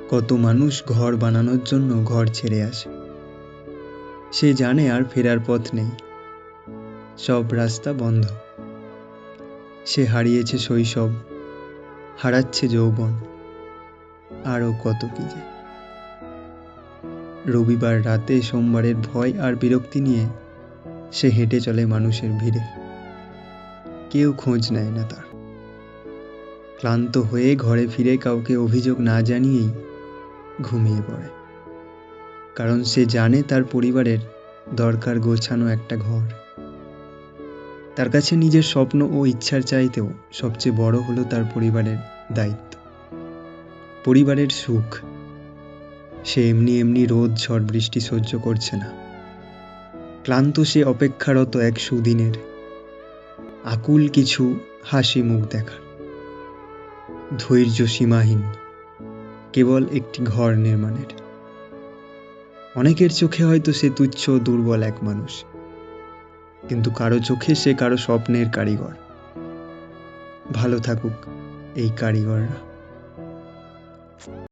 কত মানুষ ঘর বানানোর জন্য ঘর ছেড়ে আসে। সে জানে আর ফেরার পথ নেই, সব রাস্তা বন্ধ। সে হারিয়েছে শৈশব, হারাচ্ছে যৌবন, আরও কত কি যে। রবিবার রাতে সোমবারের ভয় আর বিরক্তি নিয়ে সে হেঁটে চলে মানুষের ভিড়ে। কেউ খোঁজ নেয় না তার। ক্লান্ত হয়ে ঘরে ফিরে কাউকে অভিযোগ না জানিয়েই ঘুমিয়ে পড়ে, কারণ সে জানে তার পরিবারের দরকার গোছানো একটা ঘর। তার কাছে নিজের স্বপ্ন ও ইচ্ছার চাইতেও সবচেয়ে বড় হলো তার পরিবারের দায়িত্ব, পরিবারের সুখ। সে এমনি এমনি রোদ ঝড় বৃষ্টি সহ্য করছে না। ক্লান্ত সে অপেক্ষারত এক সুদিনের, আকুল কিছু হাসি মুখ দেখার। ধৈর্য সীমাহীন, কেবল একটি ঘর নির্মাণের। অনেকের চোখে হয়তো সে তুচ্ছ দুর্বল এক মানুষ, কিন্তু কারো চোখে সে কারো স্বপ্নের কারিগর। ভালো থাকুক এই কারিগররা।